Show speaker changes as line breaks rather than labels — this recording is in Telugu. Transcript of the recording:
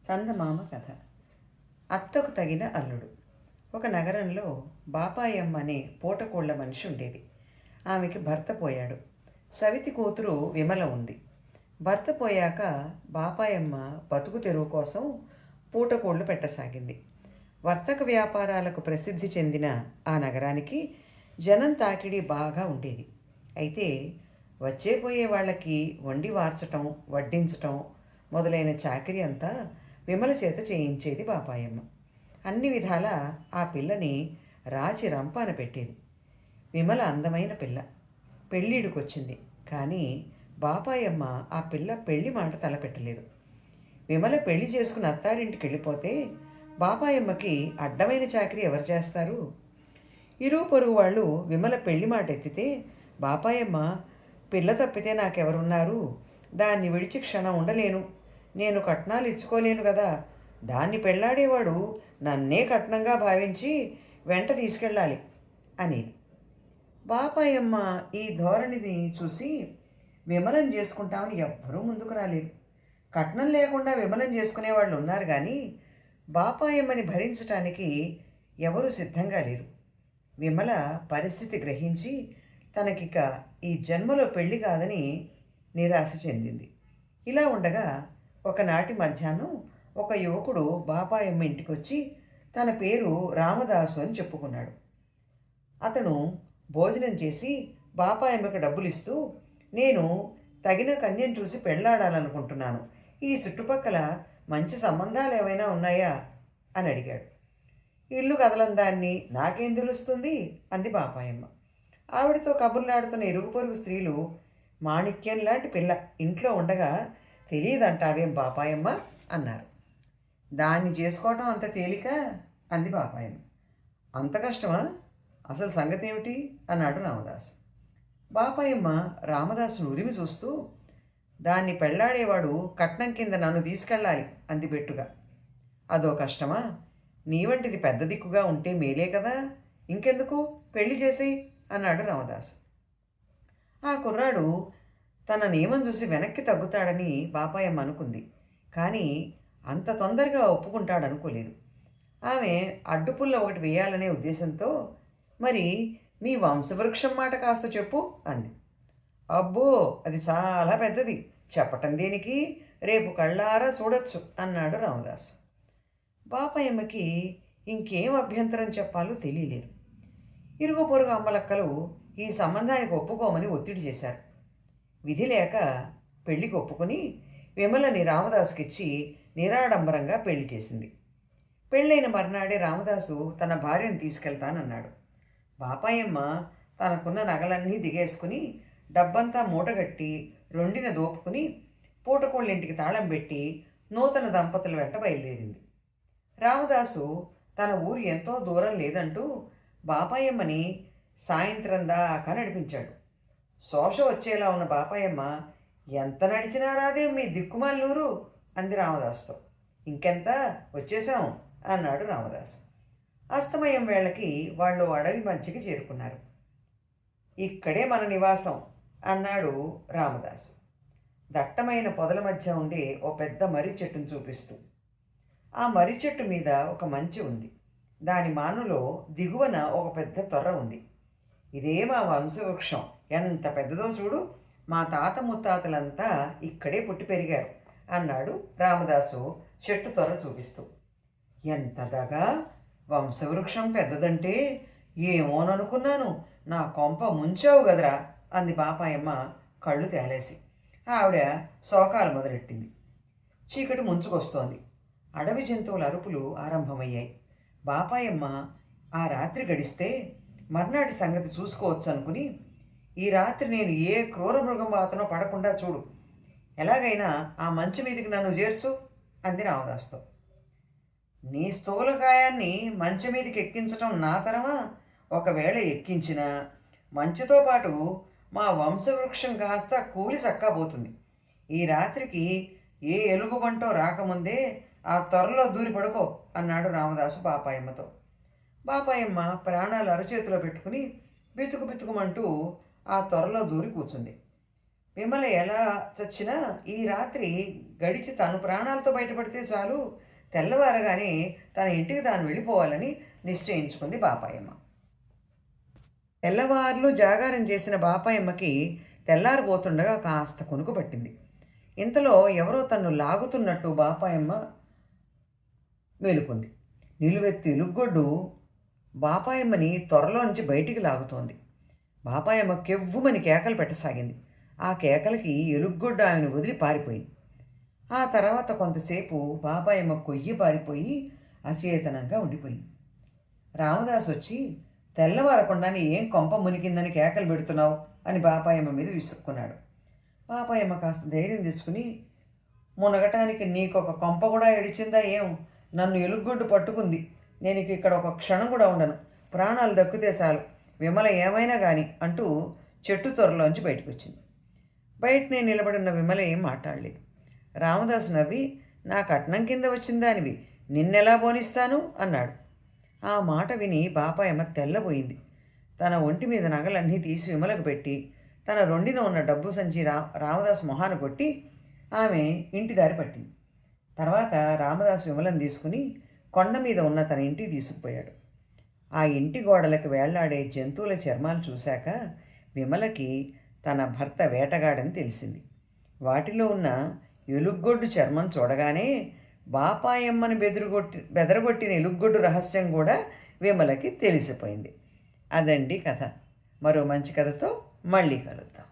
చందమామ కథ. అత్తకు తగిన అల్లుడు. ఒక నగరంలో బాపాయమ్మ అనే పూటకోళ్ల మనిషి ఉండేది. ఆమెకి భర్త పోయాడు. సవితి కూతురు విమల ఉంది. భర్త పోయాక బాపాయమ్మ బతుకు తెరువు కోసం పూటకోళ్లు పెట్టసాగింది. వర్తక వ్యాపారాలకు ప్రసిద్ధి చెందిన ఆ నగరానికి జనం తాకిడి బాగా ఉండేది. అయితే వచ్చేపోయే వాళ్ళకి వండి వార్చటం, వడ్డించటం మొదలైన చాకిరీ అంతా విమల చేత చేయించేది బాపాయమ్మ. అన్ని విధాలా ఆ పిల్లని రాచి రంపాన పెట్టేది. విమల అందమైన పిల్ల. పెళ్ళిడికొచ్చింది. కానీ బాపాయమ్మ ఆ పిల్ల పెళ్లి మాట తలపెట్టలేదు. విమల పెళ్లి చేసుకుని అత్తారింటికి వెళ్ళిపోతే బాపాయమ్మకి అడ్డమైన చాకరీ ఎవరు చేస్తారు? ఇరుగు పొరుగు వాళ్ళు విమల పెళ్లి మాట ఎత్తితే బాపాయమ్మ, పిల్ల తప్పితే నాకెవరున్నారు? దాన్ని విడిచి క్షణం ఉండలేను. నేను కట్నాలు ఇచ్చుకోలేను కదా. దాన్ని పెళ్లాడేవాడు నన్నే కట్నంగా భావించి వెంట తీసుకెళ్ళాలి అనేది. బాపాయమ్మ ఈ ధోరణిని చూసి విమలం చేసుకుంటామని ఎవ్వరూ ముందుకు రాలేదు. కట్నం లేకుండా విమలం చేసుకునేవాళ్ళు ఉన్నారు కానీ బాపాయమ్మని భరించటానికి ఎవరూ సిద్ధంగా లేరు. విమల పరిస్థితి గ్రహించి తనకిక ఈ జన్మలో పెళ్లి కాదని నిరాశ చెందింది. ఇలా ఉండగా ఒకనాటి మధ్యాహ్నం ఒక యువకుడు బాపాయమ్మ ఇంటికొచ్చి తన పేరు రామదాసు అని చెప్పుకున్నాడు. అతను భోజనం చేసి బాపాయమ్మకి డబ్బులు ఇస్తూ, నేను తగిన కన్యను చూసి పెళ్లాడాలనుకుంటున్నాను. ఈ చుట్టుపక్కల మంచి సంబంధాలు ఏమైనా ఉన్నాయా అని అడిగాడు. ఇల్లు కదలందాన్ని నాకేం తెలుస్తుంది అంది బాపాయమ్మ. ఆవిడతో కబుర్లాడుతున్న ఇరుగు పొరుగు స్త్రీలు, మాణిక్యం లాంటి పిల్ల ఇంట్లో ఉండగా తెలియదంటావేం బాపాయమ్మ అన్నారు. దాన్ని చేసుకోవటం అంత తేలిక అంది బాపాయమ్మ. అంత కష్టమా? అసలు సంగతి ఏమిటి అన్నాడు రామదాసు. బాపాయమ్మ రామదాసును ఉరిమి చూస్తూ, దాన్ని పెళ్లాడేవాడు కట్నం కింద నన్ను తీసుకెళ్ళాలి అంది బెట్టుగా. అదో కష్టమా? నీ వంటిది పెద్ద దిక్కుగా ఉంటే మేలే కదా. ఇంకెందుకు, పెళ్లి చేసేయి అన్నాడు రామదాసు. ఆ కుర్రాడు తన నియమం చూసి వెనక్కి తగ్గుతాడని బాపాయమ్మ అనుకుంది. కానీ అంత తొందరగా ఒప్పుకుంటాడనుకోలేదు. ఆమె అడ్డుపుల్ల ఒకటి వేయాలనే ఉద్దేశంతో, మరి మీ వంశవృక్షం మాట కాస్త చెప్పు అంది. అబ్బో, అది చాలా పెద్దది, చెప్పటం దేనికి, రేపు కళ్ళారా చూడొచ్చు అన్నాడు రామదాసు. బాపాయమ్మకి ఇంకేం అభ్యంతరం చెప్పాలో తెలియలేదు. ఇరుగు పొరుగు అమ్మలక్కలు ఈ సంబంధానికి ఒప్పుకోమని ఒత్తిడి చేశారు. విధి లేక పెళ్లికి ఒప్పుకొని విమలని రామదాసుకిచ్చి నిరాడంబరంగా పెళ్లి చేసింది. పెళ్ళైన మర్నాడే రామదాసు తన భార్యను తీసుకెళ్తానన్నాడు. బాపాయమ్మ తనకున్న నగలన్నీ దిగేసుకుని డబ్బంతా మూటగట్టి రొండిన దోపుకుని పూటకోళ్ళింటికి తాళం పెట్టి నూతన దంపతుల వెంట బయలుదేరింది. రామదాసు తన ఊరు ఎంతో దూరం లేదంటూ బాపాయమ్మని సాయంత్రం దాకా నడిపించాడు. శోష వచ్చేలా ఉన్న బాపాయమ్మ, ఎంత నడిచినా రాదే మీ దిక్కుమాలూరు అంది రామదాసుతో. ఇంకెంత, వచ్చేశాం అన్నాడు రామదాసు. అస్తమయం వేళకి వాళ్ళు అడవి మధ్యకి చేరుకున్నారు. ఇక్కడే మన నివాసం అన్నాడు రామదాసు దట్టమైన పొదల మధ్య ఉండే ఓ పెద్ద మర్రి చెట్టును చూపిస్తూ. ఆ మర్రి చెట్టు మీద ఒక మంచి ఉంది. దాని మానులో దిగువన ఒక పెద్ద తొర్ర ఉంది. ఇదే మా వంశవృక్షం, ఎంత పెద్దదో చూడు, మా తాత ముత్తాతలంతా ఇక్కడే పుట్టి పెరిగారు అన్నాడు రామదాసు చెట్టు తొర్ర చూపిస్తూ. ఎంత దగా, వంశవృక్షం పెద్దదంటే ఏమోననుకున్నాను, నా కొంప ముంచావు గదరా అంది బాపాయమ్మ కళ్ళు తేలేసి. ఆవిడ శోకాలు మొదలెట్టింది. చీకటి ముంచుకొస్తోంది. అడవి జంతువుల అరుపులు ఆరంభమయ్యాయి. బాపాయమ్మ ఆ రాత్రి గడిస్తే మర్నాటి సంగతి చూసుకోవచ్చు అనుకుని, ఈ రాత్రి నేను ఏ క్రూర మృగం వాతనో పడకుండా చూడు, ఎలాగైనా ఆ మంచి మీదికి నన్ను చేర్చు అంది రామదాసుతో. నీ స్థూలకాయాన్ని మంచి మీదికి ఎక్కించటం నా తరమా? ఒకవేళ ఎక్కించినా మంచుతో పాటు మా వంశవృక్షం కాస్త కూలి చక్కాబోతుంది. ఈ రాత్రికి ఏ ఎలుగుబంటో రాకముందే ఆ త్వరలో దూరి పడుకో అన్నాడు రామదాసు బాపాయమ్మతో. బాపాయమ్మ ప్రాణాలు అరచేతిలో పెట్టుకుని బితుకు బితుకుమంటూ ఆ త్వరలో దూరి కూర్చుంది. విమల ఎలా చచ్చినా ఈ రాత్రి గడిచి తను ప్రాణాలతో బయటపడితే చాలు, తెల్లవారగానే తన ఇంటికి తాను వెళ్ళిపోవాలని నిశ్చయించుకుంది బాపాయమ్మ. తెల్లవార్లు జాగారం చేసిన బాపాయమ్మకి తెల్లారిపోతుండగా కాస్త కొనుకు పట్టింది. ఇంతలో ఎవరో తన్ను లాగుతున్నట్టు బాపాయమ్మ మేలుకుంది. నిలువెత్తి ఎలుగొడ్డు బాపాయమ్మని త్వరలో నుంచి బయటికి లాగుతోంది. బాపాయమ్మ కెవ్వుమని కేకలు పెట్టసాగింది. ఆ కేకలకి ఎలుగొడ్డు ఆమెను వదిలి పారిపోయింది. ఆ తర్వాత కొంతసేపు బాపాయమ్మ కొయ్యి పారిపోయి అచేతనంగా ఉండిపోయింది. రామదాసు వచ్చి, తెల్లవారకుండానే ఏం కొంప మునికిందని కేకలు పెడుతున్నావు అని బాపాయమ్మ మీద విసుక్కున్నాడు. బాపాయమ్మ కాస్త ధైర్యం తీసుకుని, మునగటానికి నీకొక కొంప కూడా ఎడిచిందా ఏం? నన్ను ఎలుగొడ్డు పట్టుకుంది, నేను ఇక్కడ ఒక క్షణం కూడా ఉండను, ప్రాణాలు దక్కితే చాలు, విమల ఏమైనా కానీ అంటూ చెట్టు త్వరలోంచి బయటకు వచ్చింది. బయటనే నిలబడిన విమల ఏం మాట్లాడలేదు. రామదాసు నవ్వి, నా కట్నం కింద వచ్చిందానివి, నిన్నెలా బోనిస్తాను అన్నాడు. ఆ మాట విని బాపాయమ్మ తెల్లబోయింది. తన ఒంటి మీద నగలన్నీ తీసి విమలకు పెట్టి తన రొండిన ఉన్న డబ్బు సంచి రామదాసు మొహాన కొట్టి ఆమె ఇంటి దారి పట్టింది. తర్వాత రామదాసు విమలను తీసుకుని కొండ మీద ఉన్న తన ఇంటికి తీసుకుపోయాడు. ఆ ఇంటి గోడలకు వేళ్లాడే జంతువుల చర్మాలు చూశాక విమలకి తన భర్త వేటగాడని తెలిసింది. వాటిలో ఉన్న ఎలుగొడ్డు చర్మం చూడగానే బాపాయమ్మని బెదరగొట్టిన ఎలుగొడ్డు రహస్యం కూడా విమలకి తెలిసిపోయింది. అదండి కథ. మరో మంచి కథతో మళ్ళీ కలుద్దాం.